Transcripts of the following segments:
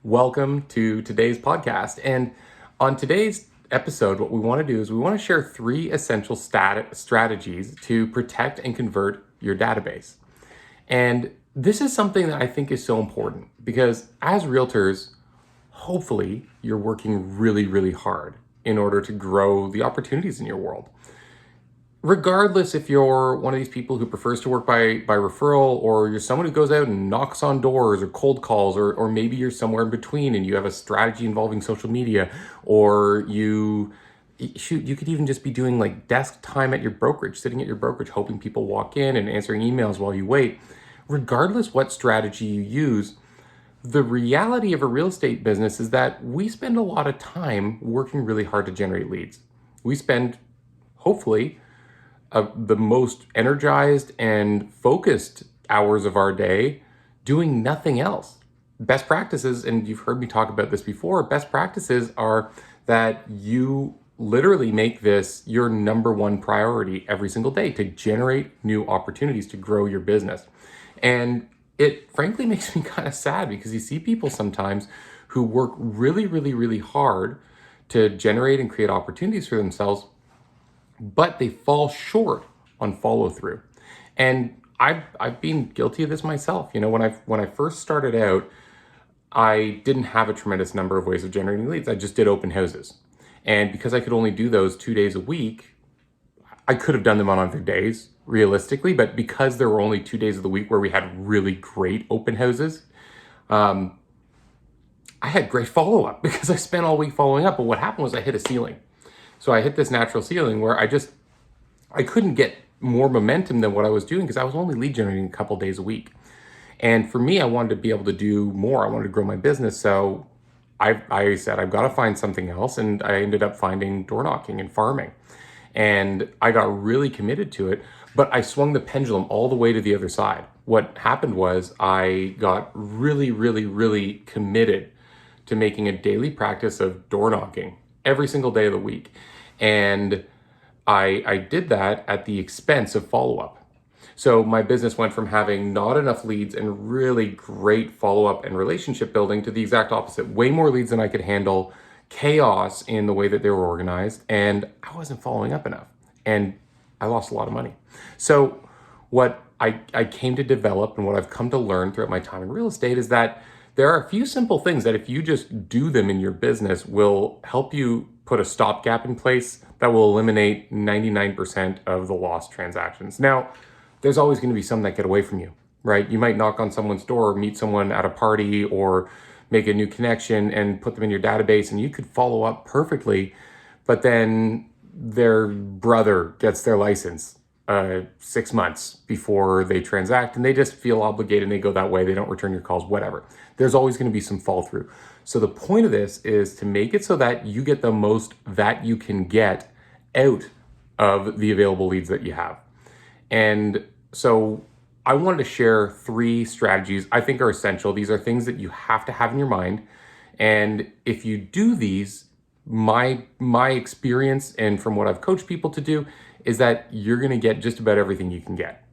Welcome to today's podcast. And on today's episode, what we want to do is we want to share three essential strategies to protect and convert your database. And this is something that I think is so important because as realtors, hopefully you're working really, really hard in order to grow the opportunities in your world. Regardless if you're one of these people who prefers to work by referral, or you're someone who goes out and knocks on doors or cold calls, or maybe you're somewhere in between and you have a strategy involving social media, or you could even just be doing like desk time at your brokerage, sitting at your brokerage, hoping people walk in and answering emails while you wait. Regardless what strategy you use, the reality of a real estate business is that we spend a lot of time working really hard to generate leads. We spend, hopefully, the most energized and focused hours of our day doing nothing else. Best practices, and you've heard me talk about this before, best practices are that you literally make this your number one priority every single day to generate new opportunities to grow your business. And it frankly makes me kind of sad because you see people sometimes who work really, really, really hard to generate and create opportunities for themselves, but they fall short on follow through. And I've been guilty of this myself. You know, when I first started out, I didn't have a tremendous number of ways of generating leads. I just did open houses. And because I could only do those 2 days a week, I could have done them on other days realistically, but because there were only 2 days of the week where we had really great open houses, I had great follow-up because I spent all week following up. But what happened was I hit a ceiling. So I hit this natural ceiling where I couldn't get more momentum than what I was doing because I was only lead generating a couple days a week. And for me, I wanted to be able to do more. I wanted to grow my business. So I said, I've got to find something else. And I ended up finding door knocking and farming. And I got really committed to it, but I swung the pendulum all the way to the other side. What happened was I got really, really, really committed to making a daily practice of door knocking every single day of the week. And I did that at the expense of follow-up. So my business went from having not enough leads and really great follow-up and relationship building to the exact opposite. Way more leads than I could handle, chaos in the way that they were organized, and I wasn't following up enough. And I lost a lot of money. So what I came to develop and what I've come to learn throughout my time in real estate is that there are a few simple things that if you just do them in your business will help you put a stopgap in place that will eliminate 99% of the lost transactions. Now, there's always going to be some that get away from you, right? You might knock on someone's door or meet someone at a party or make a new connection and put them in your database and you could follow up perfectly, but then their brother gets their license 6 months before they transact and they just feel obligated and they go that way. They don't return your calls, whatever. There's always going to be some fall through. So the point of this is to make it so that you get the most that you can get out of the available leads that you have. And so I wanted to share three strategies I think are essential. These are things that you have to have in your mind. And if you do these, my experience and from what I've coached people to do is that you're going to get just about everything you can get.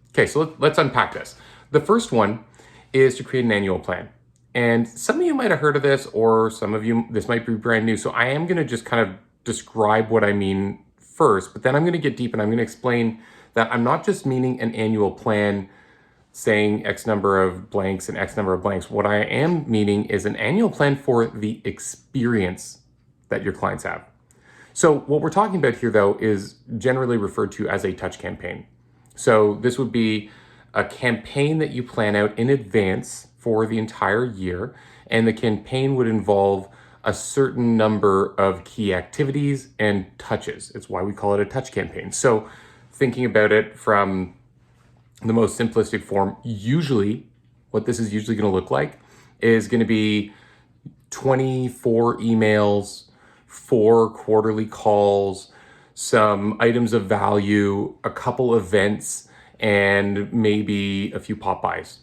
Okay, so let's unpack this. The first one is to create an annual plan. And some of you might have heard of this, or some of you, this might be brand new. So I am going to just kind of describe what I mean first, but then I'm going to get deep and I'm going to explain that I'm not just meaning an annual plan saying X number of blanks and X number of blanks. What I am meaning is an annual plan for the experience that your clients have. So what we're talking about here, though, is generally referred to as a touch campaign. So this would be a campaign that you plan out in advance for the entire year, and the campaign would involve a certain number of key activities and touches. It's why we call it a touch campaign. So thinking about it from the most simplistic form, usually what this is usually going to look like is going to be 24 emails, 4 quarterly calls, some items of value, a couple events, and maybe a few pop-bys.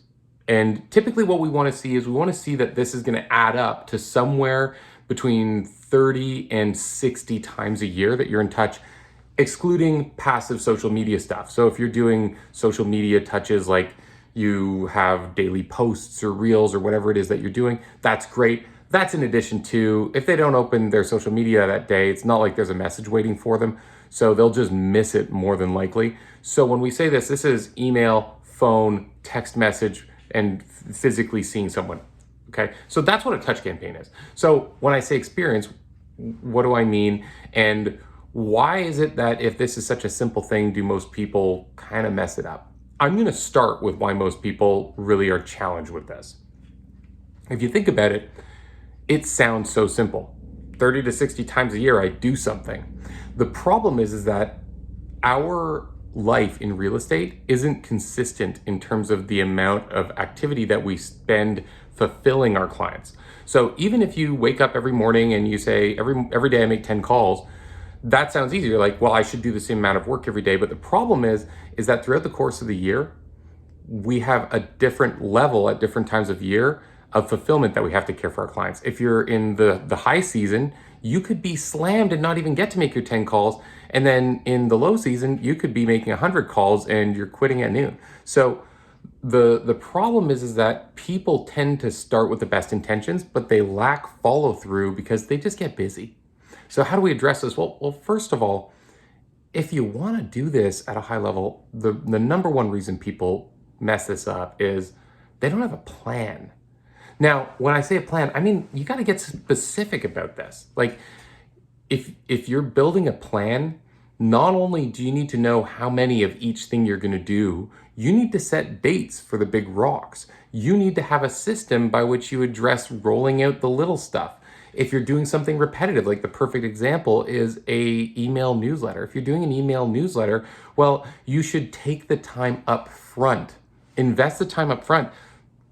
And typically what we want to see is we want to see that this is going to add up to somewhere between 30 and 60 times a year that you're in touch, excluding passive social media stuff. So if you're doing social media touches like you have daily posts or reels or whatever it is that you're doing. That's great. That's in addition to, if they don't open their social media that day, it's not like there's a message waiting for them. So they'll just miss it more than likely. So when we say this is email, phone, text message, and physically seeing someone. Okay, so that's what a touch campaign is. So when I say experience, what do I mean? And why is it that if this is such a simple thing, do most people kind of mess it up? I'm going to start with why most people really are challenged with this. If you think about it, it sounds so simple. 30 to 60 times a year, I do something. The problem is that our life in real estate isn't consistent in terms of the amount of activity that we spend fulfilling our clients. So even if you wake up every morning and you say, every day I make 10 calls, that sounds easy. You're like, well, I should do the same amount of work every day. But the problem is that throughout the course of the year, we have a different level at different times of year of fulfillment that we have to care for our clients. If you're in the high season, you could be slammed and not even get to make your 10 calls. And then in the low season, you could be making 100 calls and you're quitting at noon. So the problem is that people tend to start with the best intentions, but they lack follow through because they just get busy. So how do we address this? Well, first of all, if you want to do this at a high level, the number one reason people mess this up is they don't have a plan. Now, when I say a plan, I mean, you got to get specific about this. Like, if you're building a plan, not only do you need to know how many of each thing you're going to do, you need to set dates for the big rocks. You need to have a system by which you address rolling out the little stuff. If you're doing something repetitive, like the perfect example is a email newsletter. If you're doing an email newsletter, well, you should take the time up front. Invest the time up front.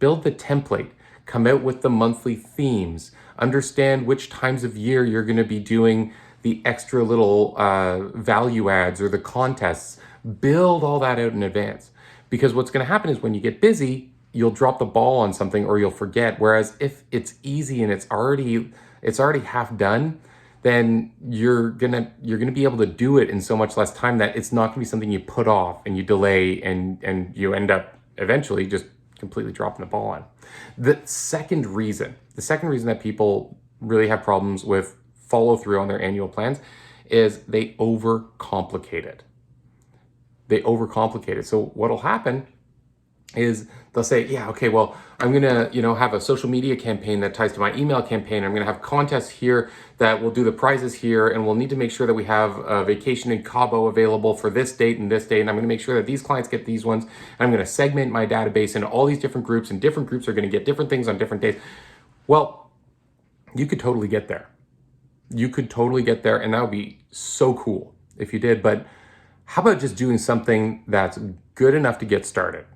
Build the template. Come out with the monthly themes. Understand which times of year you're going to be doing the extra little value adds or the contests. Build all that out in advance. Because what's going to happen is when you get busy, you'll drop the ball on something or you'll forget. Whereas if it's easy and it's already half done, then you're gonna be able to do it in so much less time that it's not gonna be something you put off and you delay and you end up eventually just completely dropping the ball on. The second reason that people really have problems with follow through on their annual plans is they overcomplicate it. So what'll happen is they'll say, yeah, okay, well, I'm gonna, have a social media campaign that ties to my email campaign. I'm gonna have contests here that will do the prizes here, and we'll need to make sure that we have a vacation in Cabo available for this date and this date, and I'm gonna make sure that these clients get these ones, and I'm gonna segment my database into all these different groups, and different groups are gonna get different things on different days. Well, you could totally get there. And that would be so cool if you did, but how about just doing something that's good enough to get started?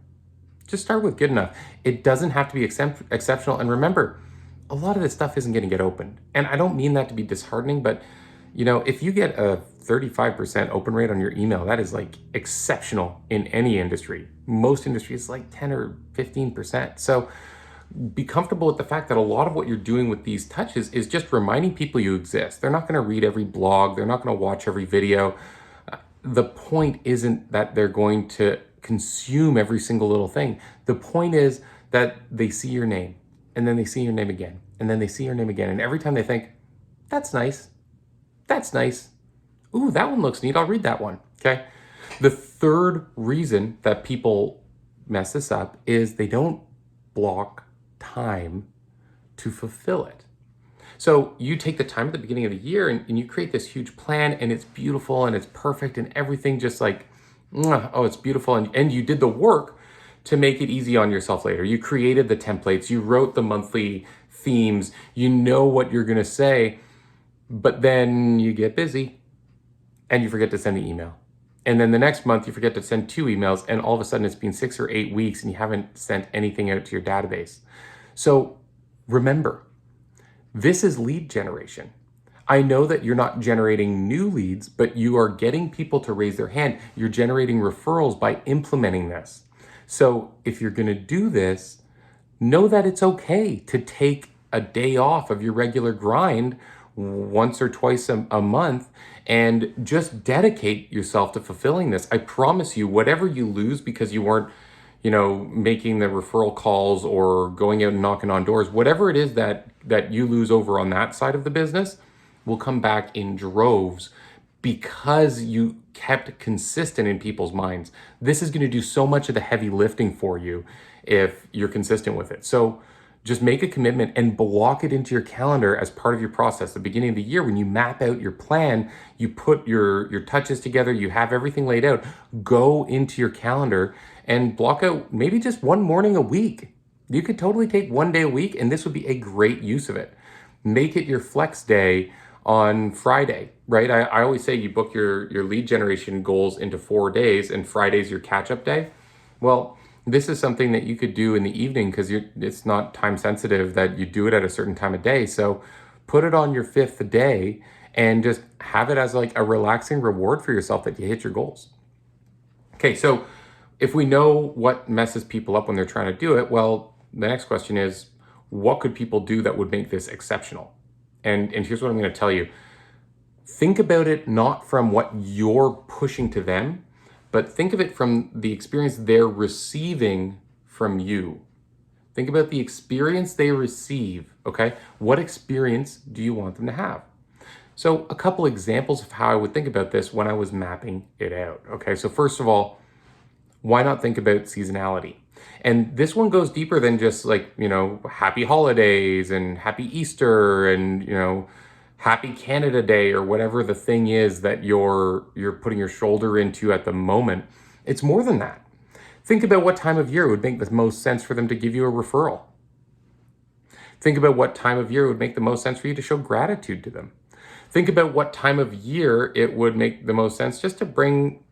Just start with good enough. It doesn't have to be exceptional. And remember, a lot of this stuff isn't going to get opened. And I don't mean that to be disheartening, but if you get a 35% open rate on your email, that is like exceptional in any industry. Most industries like 10 or 15%. So be comfortable with the fact that a lot of what you're doing with these touches is just reminding people you exist. They're not going to read every blog. They're not going to watch every video. The point isn't that they're going to consume every single little thing. The point is that they see your name, and then they see your name again, and then they see your name again. And every time they think, that's nice. Ooh, that one looks neat. I'll read that one. Okay. The third reason that people mess this up is they don't block time to fulfill it. So you take the time at the beginning of the year and you create this huge plan, and it's beautiful and it's perfect and everything just like, oh, it's beautiful. And you did the work to make it easy on yourself later. You created the templates, you wrote the monthly themes, you know what you're going to say, but then you get busy and you forget to send the email. And then the next month you forget to send 2 emails, and all of a sudden it's been 6 or 8 weeks and you haven't sent anything out to your database. So remember, this is lead generation. I know that you're not generating new leads, but you are getting people to raise their hand. You're generating referrals by implementing this. So if you're going to do this, know that it's okay to take a day off of your regular grind once or twice a month and just dedicate yourself to fulfilling this. I promise you, whatever you lose because you weren't making the referral calls or going out and knocking on doors, whatever it is that you lose over on that side of the business will come back in droves because you kept consistent in people's minds. This is going to do so much of the heavy lifting for you if you're consistent with it. So just make a commitment and block it into your calendar as part of your process. At the beginning of the year, when you map out your plan, you put your touches together, you have everything laid out, go into your calendar and block out maybe just one morning a week. You could totally take one day a week, and this would be a great use of it. Make it your flex day on Friday, right? I always say you book your lead generation goals into 4 days, and Friday's your catch-up day. Well, this is something that you could do in the evening because it's not time sensitive that you do it at a certain time of day. So put it on your 5th day and just have it as like a relaxing reward for yourself that you hit your goals. Okay, so if we know what messes people up when they're trying to do it, well, the next question is, what could people do that would make this exceptional? And here's what I'm going to tell you. Think about it not from what you're pushing to them, but think of it from the experience they're receiving from you. Think about the experience they receive, okay? What experience do you want them to have? So a couple examples of how I would think about this when I was mapping it out, okay? So first of all, why not think about seasonality? And this one goes deeper than just like, happy holidays and happy Easter and, happy Canada Day or whatever the thing is that you're putting your shoulder into at the moment. It's more than that. Think about what time of year would make the most sense for them to give you a referral. Think about what time of year would make the most sense for you to show gratitude to them. Think about what time of year it would make the most sense just to bring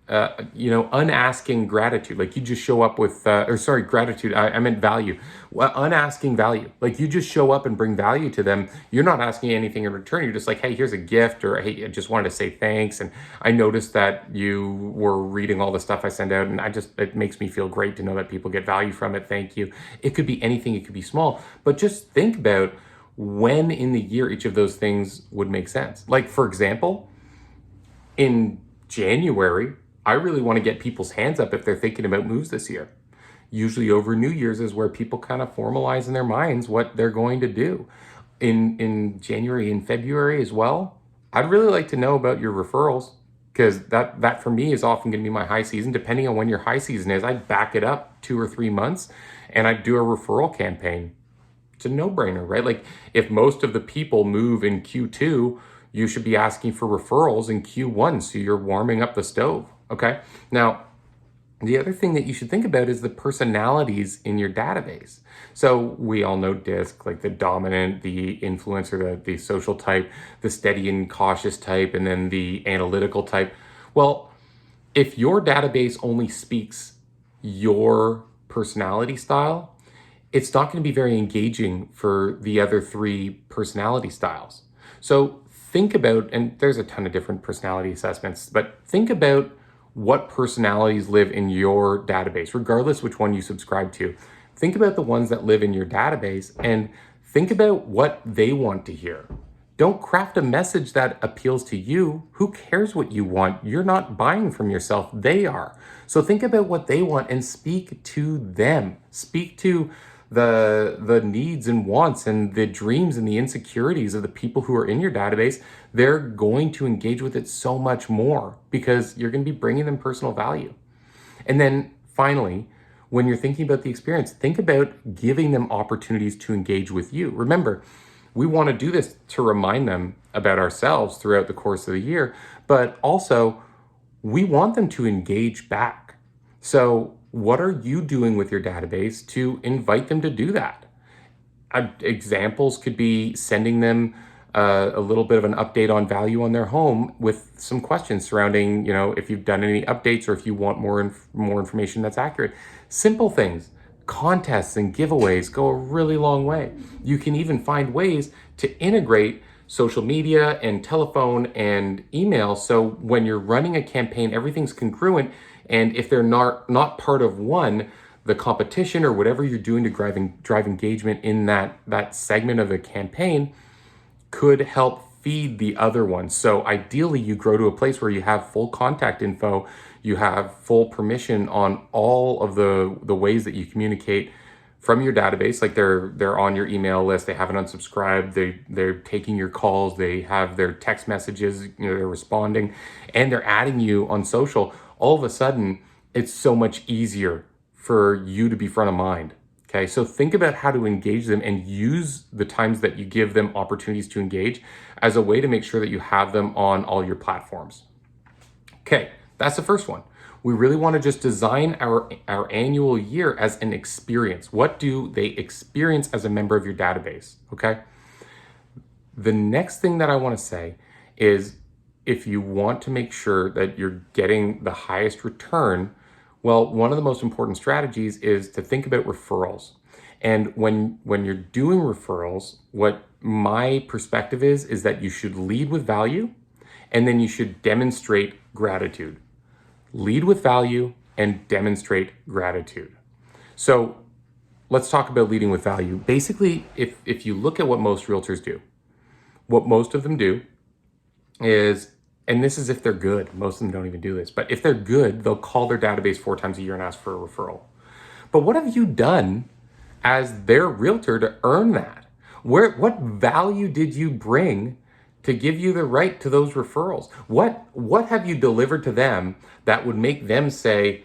unasking gratitude. Like you just show up with, gratitude. I meant value. Unasking value. Like you just show up and bring value to them. You're not asking anything in return. You're just like, hey, here's a gift, or hey, I just wanted to say thanks. And I noticed that you were reading all the stuff I send out, and it makes me feel great to know that people get value from it. Thank you. It could be anything. It could be small, but just think about when in the year each of those things would make sense. Like for example, in January, I really want to get people's hands up if they're thinking about moves this year. Usually over New Year's is where people kind of formalize in their minds what they're going to do. In January and February as well, I'd really like to know about your referrals, because that for me is often going to be my high season. Depending on when your high season is, I back it up 2 or 3 months and I do a referral campaign. It's a no-brainer, right? Like if most of the people move in Q2, you should be asking for referrals in Q1, so you're warming up the stove. Okay. Now, the other thing that you should think about is the personalities in your database. So we all know DISC, like the dominant, the influencer, the social type, the steady and cautious type, and then the analytical type. Well, if your database only speaks your personality style, it's not going to be very engaging for the other 3 personality styles. So think about, and there's a ton of different personality assessments, but think about what personalities live in your database, regardless which one you subscribe to. Think about the ones that live in your database and think about what they want to hear. Don't craft a message that appeals to you. Who cares what you want? You're not buying from yourself. They are. So think about what they want and speak to them. Speak to the needs and wants and the dreams and the insecurities of the people who are in your database. They're going to engage with it so much more because you're going to be bringing them personal value. And then finally, when you're thinking about the experience, think about giving them opportunities to engage with you. Remember, we want to do this to remind them about ourselves throughout the course of the year, but also we want them to engage back. So what are you doing with your database to invite them to do that? Examples could be sending them a little bit of an update on value on their home with some questions surrounding, if you've done any updates or if you want more information that's accurate. Simple things. Contests and giveaways go a really long way. You can even find ways to integrate social media and telephone and email, so when you're running a campaign, everything's congruent. And if they're not part of one, the competition or whatever you're doing to drive engagement in that segment of the campaign could help feed the other ones. So ideally, you grow to a place where you have full contact info, you have full permission on all of the ways that you communicate from your database. Like they're on your email list, they haven't unsubscribed, they're taking your calls, they have their text messages, they're responding, and they're adding you on social. All of a sudden, it's so much easier for you to be front of mind. Okay, so think about how to engage them and use the times that you give them opportunities to engage as a way to make sure that you have them on all your platforms. Okay, that's the first one. We really want to just design our annual year as an experience. What do they experience as a member of your database? Okay. The next thing that I want to say is if you want to make sure that you're getting the highest return, well, one of the most important strategies is to think about referrals. And when you're doing referrals, what my perspective is that you should lead with value and then you should demonstrate gratitude. Lead with value and demonstrate gratitude. So let's talk about leading with value. Basically, if you look at what most realtors do, what most of them do is, and this is if they're good, most of them don't even do this, but if they're good, they'll call their database 4 times a year and ask for a referral. But what have you done as their realtor to earn that? What value did you bring to give you the right to those referrals? What have you delivered to them that would make them say,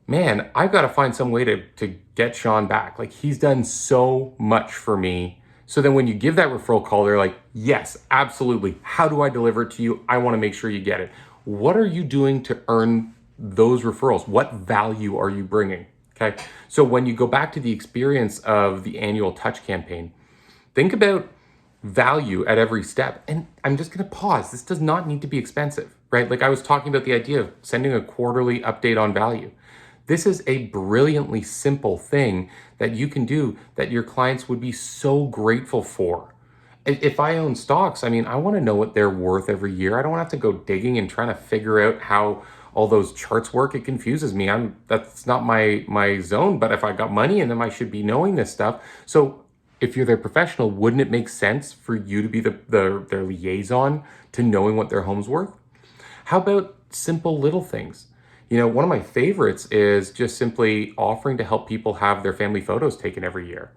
man, I've got to find some way to get Sean back. Like, he's done so much for me. So then when you give that referral call, they're like, yes, absolutely. How do I deliver it to you? I want to make sure you get it. What are you doing to earn those referrals? What value are you bringing? Okay. So when you go back to the experience of the annual touch campaign, think about value at every step. And I'm just going to pause. This does not need to be expensive, right? Like I was talking about the idea of sending a quarterly update on value. This is a brilliantly simple thing that you can do that your clients would be so grateful for. If I own stocks, I mean, I want to know what they're worth every year. I don't have to go digging and trying to figure out how all those charts work. It confuses me. That's not my zone, but if I got money in them, I should be knowing this stuff. So if you're their professional, wouldn't it make sense for you to be their liaison to knowing what their home's worth? How about simple little things? One of my favorites is just simply offering to help people have their family photos taken every year.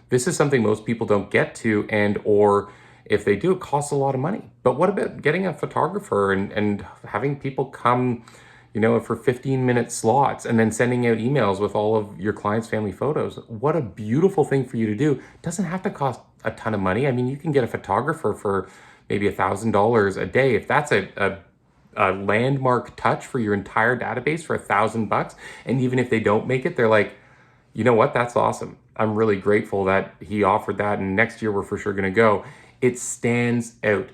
This is something most people don't get to, or if they do, it costs a lot of money. But what about getting a photographer and having people come, for 15-minute slots and then sending out emails with all of your clients' family photos? What a beautiful thing for you to do. It doesn't have to cost a ton of money. I mean, you can get a photographer for maybe $1,000 a day. If that's a landmark touch for your entire database for $1,000, and even if they don't make it, they're like, you know what, that's awesome. I'm really grateful that he offered that, and next year we're for sure going to go. It stands out.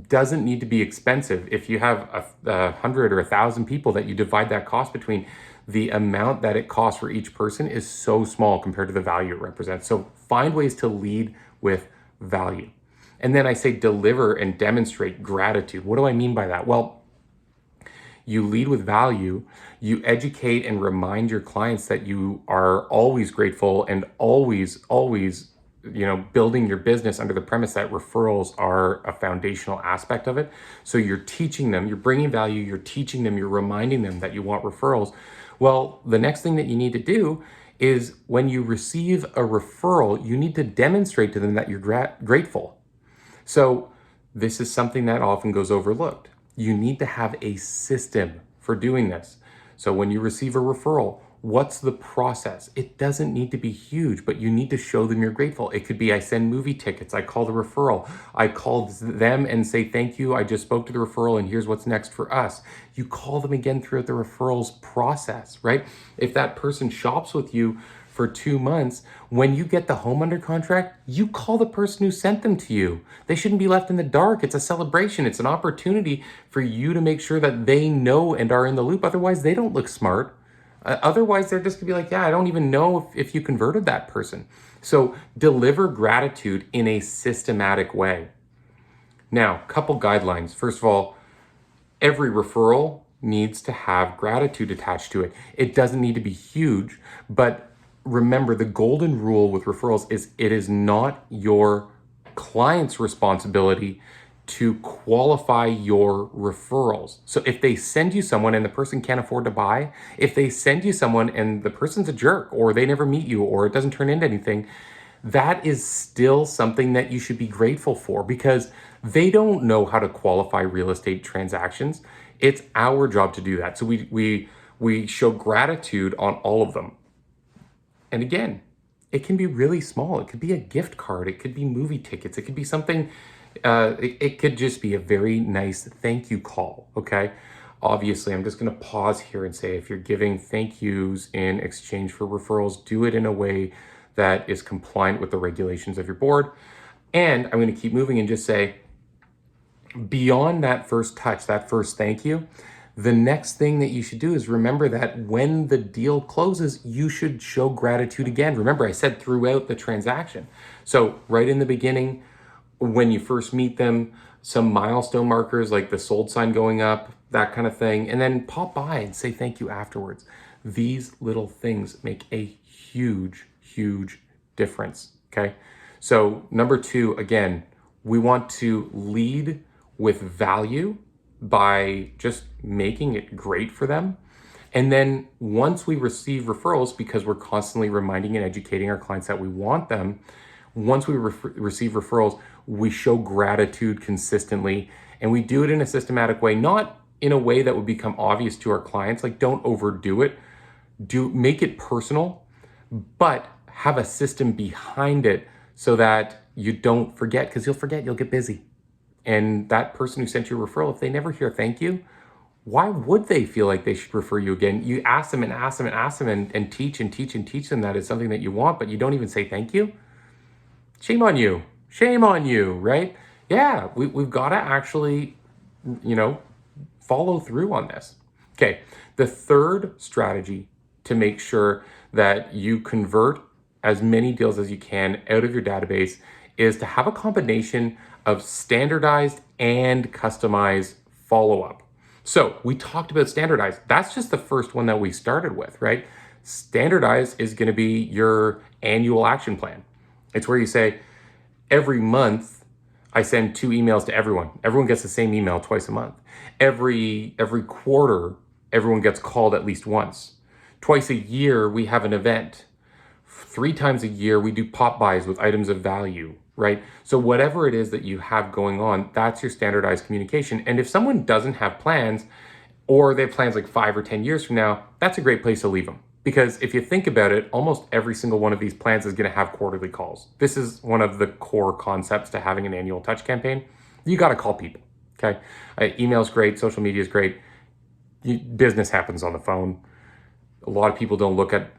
Doesn't need to be expensive. If you have 100 or 1,000 people that you divide that cost between, the amount that it costs for each person is so small compared to the value it represents. So find ways to lead with value. And then I say deliver and demonstrate gratitude. What do I mean by that? Well, you lead with value, you educate and remind your clients that you are always grateful and always, building your business under the premise that referrals are a foundational aspect of it. So you're teaching them, you're bringing value, you're teaching them, you're reminding them that you want referrals. Well, the next thing that you need to do is when you receive a referral, you need to demonstrate to them that you're grateful. So this is something that often goes overlooked. You need to have a system for doing this. So when you receive a referral, what's the process? It doesn't need to be huge, but you need to show them you're grateful. It could be I send movie tickets, I call the referral, I called them and say, thank you, I just spoke to the referral and here's what's next for us. You call them again throughout the referrals process, right? If that person shops with you for 2 months, when you get the home under contract, you call the person who sent them to you. They shouldn't be left in the dark. It's a celebration. It's an opportunity for you to make sure that they know and are in the loop. Otherwise, they don't look smart. Otherwise, they're just gonna be like, yeah, I don't even know if you converted that person. So deliver gratitude in a systematic way. Now, couple guidelines. First of all, every referral needs to have gratitude attached to it. It doesn't need to be huge, but remember, the golden rule with referrals is it is not your client's responsibility to qualify your referrals. So if they send you someone and the person can't afford to buy, if they send you someone and the person's a jerk or they never meet you or it doesn't turn into anything, that is still something that you should be grateful for because they don't know how to qualify real estate transactions. It's our job to do that. So we show gratitude on all of them. And again, it can be really small. It could be a gift card. It could be movie tickets. It could be something, it could just be a very nice thank you call, okay? Obviously, I'm just gonna pause here and say if you're giving thank yous in exchange for referrals, do it in a way that is compliant with the regulations of your board. And I'm gonna keep moving and just say, beyond that first touch, that first thank you, the next thing that you should do is remember that when the deal closes, you should show gratitude again. Remember, I said throughout the transaction. So right in the beginning, when you first meet them, some milestone markers like the sold sign going up, that kind of thing, and then pop by and say thank you afterwards. These little things make a huge, huge difference, okay? So number two, again, we want to lead with value by just making it great for them. And then once we receive referrals, because we're constantly reminding and educating our clients that we want them, once we receive referrals, we show gratitude consistently and we do it in a systematic way, not in a way that would become obvious to our clients. Like don't overdo it, make it personal, but have a system behind it so that you don't forget, because you'll forget, you'll get busy. And that person who sent you a referral, if they never hear thank you, why would they feel like they should refer you again? You ask them and ask them and ask them and teach and teach and teach them that it's something that you want, but you don't even say thank you. Shame on you. Shame on you, right? Yeah, we've got to actually, follow through on this. Okay, the third strategy to make sure that you convert as many deals as you can out of your database is to have a combination of standardized and customized follow-up. So we talked about standardized. That's just the first one that we started with, right? Standardized is going to be your annual action plan. It's where you say, every month I send 2 emails to everyone. Everyone gets the same email twice a month. Every quarter, everyone gets called at least once. Twice a year, we have an event. 3 times a year, we do pop buys with items of value, right? So whatever it is that you have going on, that's your standardized communication. And if someone doesn't have plans, or they have plans like 5 or 10 years from now, that's a great place to leave them. Because if you think about it, almost every single one of these plans is going to have quarterly calls. This is one of the core concepts to having an annual touch campaign. You got to call people, okay? Email's great, social media is great. Business happens on the phone. A lot of people don't look at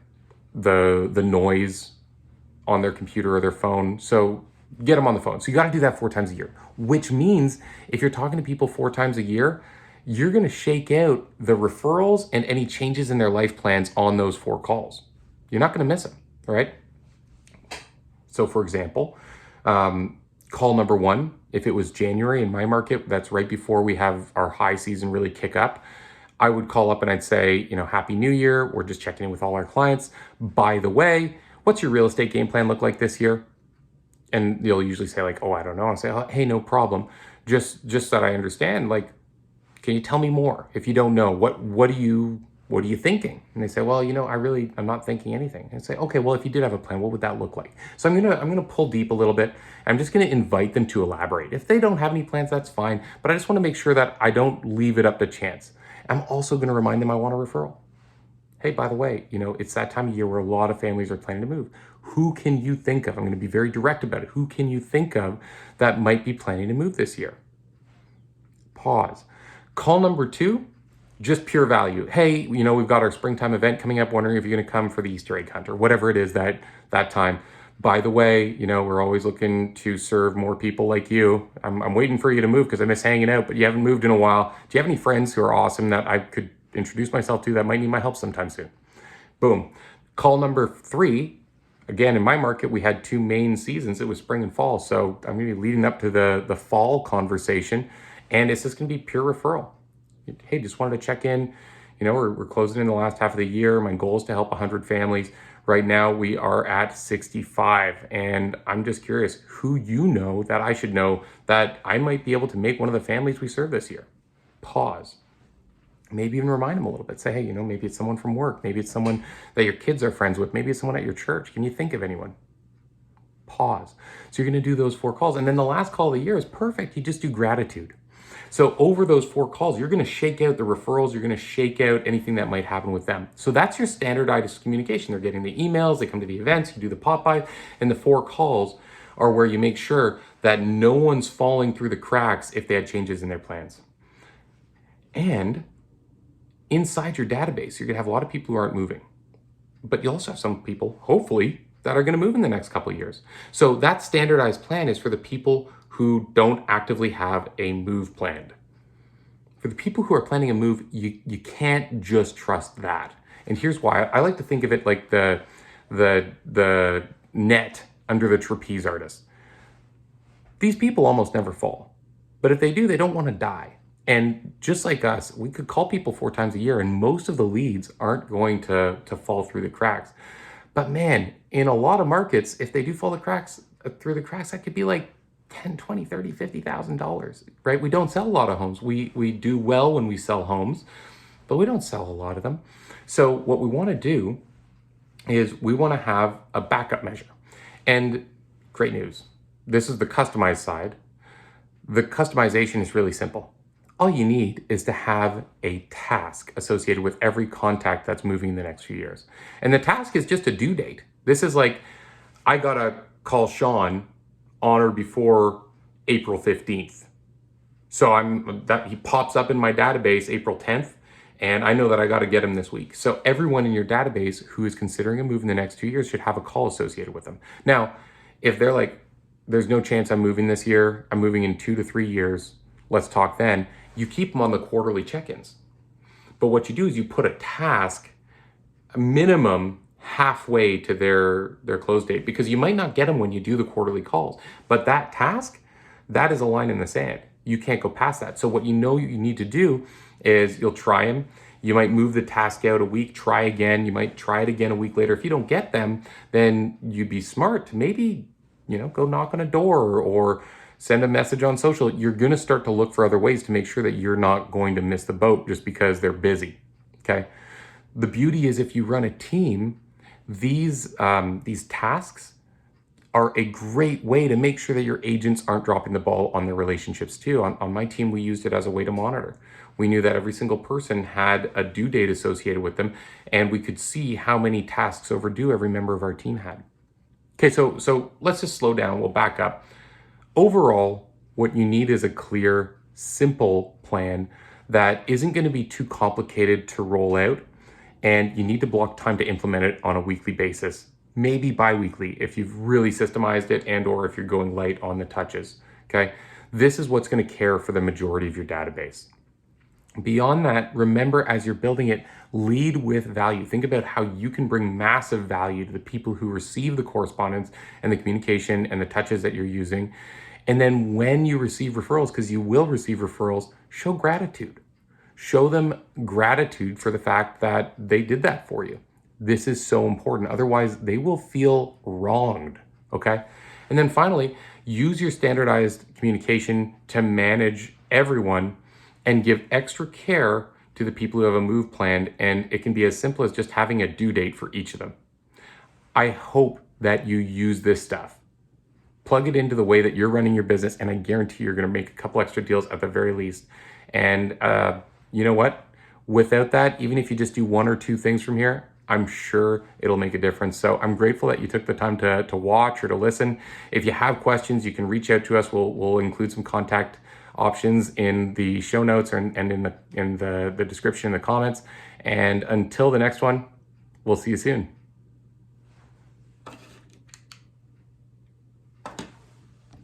the noise on their computer or their phone. So get them on the phone. So you got to do that 4 times a year, which means if you're talking to people 4 times a year, you're going to shake out the referrals and any changes in their life plans on those 4 calls. You're not going to miss them, all right? So for example, call number 1, if it was January in my market, that's right before we have our high season really kick up, I would call up and I'd say, Happy New Year. We're just checking in with all our clients. By the way, what's your real estate game plan look like this year? And they'll usually say like, oh, I don't know. I'll say, hey, no problem. Just so that I understand, like, can you tell me more? If you don't know, what are you thinking? And they say, well, I'm not thinking anything. And I say, okay, well, if you did have a plan, what would that look like? So I'm gonna pull deep a little bit. I'm just gonna invite them to elaborate. If they don't have any plans, that's fine. But I just want to make sure that I don't leave it up to chance. I'm also gonna remind them I want a referral. Hey, by the way, it's that time of year where a lot of families are planning to move. Who can you think of? I'm gonna be very direct about it. Who can you think of that might be planning to move this year? Pause. Call number 2, just pure value. Hey, we've got our springtime event coming up. Wondering if you're going to come for the Easter egg hunt or whatever it is that time. By the way, we're always looking to serve more people like you. I'm waiting for you to move because I miss hanging out, but you haven't moved in a while. Do you have any friends who are awesome that I could introduce myself to that might need my help sometime soon? Boom. Call number 3. Again, in my market, we had 2 main seasons. It was spring and fall. So I'm going to be leading up to the fall conversation. And it's just going to be pure referral. Hey, just wanted to check in. We're closing in the last half of the year. My goal is to help 100 families. Right now we are at 65, and I'm just curious who you know that I should know that I might be able to make one of the families we serve this year. Pause. Maybe even remind them a little bit. Say, hey, maybe it's someone from work. Maybe it's someone that your kids are friends with. Maybe it's someone at your church. Can you think of anyone? Pause. So you're going to do those 4 calls. And then the last call of the year is perfect. You just do gratitude. So over those 4 calls, you're going to shake out the referrals. You're going to shake out anything that might happen with them. So that's your standardized communication. They're getting the emails, they come to the events, you do the pop-by, and the 4 calls are where you make sure that no one's falling through the cracks if they had changes in their plans. And inside your database, you're going to have a lot of people who aren't moving. But you also have some people, hopefully, that are going to move in the next couple of years. So that standardized plan is for the people who don't actively have a move planned. For the people who are planning a move, you can't just trust that. And here's why. I like to think of it like the net under the trapeze artist. These people almost never fall. But if they do, they don't want to die. And just like us, we could call people 4 times a year and most of the leads aren't going to fall through the cracks. But man, in a lot of markets, if they do fall through the cracks, that could be like $10, $20, $30, $50,000, right? We don't sell a lot of homes. We do well when we sell homes, but we don't sell a lot of them. So what we want to do is we want to have a backup measure. And great news, this is the customized side. The customization is really simple. All you need is to have a task associated with every contact that's moving in the next few years. And the task is just a due date. This is like, I gotta call Sean on or before April 15th. So he pops up in my database April 10th, and I know that I gotta get him this week. So everyone in your database who is considering a move in the next 2 years should have a call associated with them. Now, if they're like, there's no chance I'm moving this year, I'm moving in 2 to 3 years, let's talk then. You keep them on the quarterly check-ins. But what you do is you put a task, a minimum halfway to their close date, because you might not get them when you do the quarterly calls. But that task, that is a line in the sand. You can't go past that. So what you need to do is you'll try them. You might move the task out a week, try again. You might try it again a week later. If you don't get them, then you'd be smart to maybe, go knock on a door or send a message on social. You're going to start to look for other ways to make sure that you're not going to miss the boat just because they're busy. Okay. The beauty is if you run a team, these tasks are a great way to make sure that your agents aren't dropping the ball on their relationships too. On my team, we used it as a way to monitor. We knew that every single person had a due date associated with them, and we could see how many tasks overdue every member of our team had. Okay, so let's just slow down. We'll back up. Overall, what you need is a clear, simple plan that isn't going to be too complicated to roll out, and you need to block time to implement it on a weekly basis, maybe bi-weekly if you've really systemized it and or if you're going light on the touches, okay? This is what's going to care for the majority of your database. Beyond that, remember as you're building it, lead with value. Think about how you can bring massive value to the people who receive the correspondence and the communication and the touches that you're using. And then when you receive referrals, because you will receive referrals, show gratitude. Show them gratitude for the fact that they did that for you. This is so important. Otherwise, they will feel wronged, okay? And then finally, use your standardized communication to manage everyone and give extra care to the people who have a move planned. And it can be as simple as just having a due date for each of them. I hope that you use this stuff. Plug it into the way that you're running your business, and I guarantee you're going to make a couple extra deals at the very least. And you know what? Without that, even if you just do 1 or 2 things from here, I'm sure it'll make a difference. So I'm grateful that you took the time to watch or to listen. If you have questions, you can reach out to us. We'll include some contact options in the show notes and in the description in the comments. And until the next one, we'll see you soon.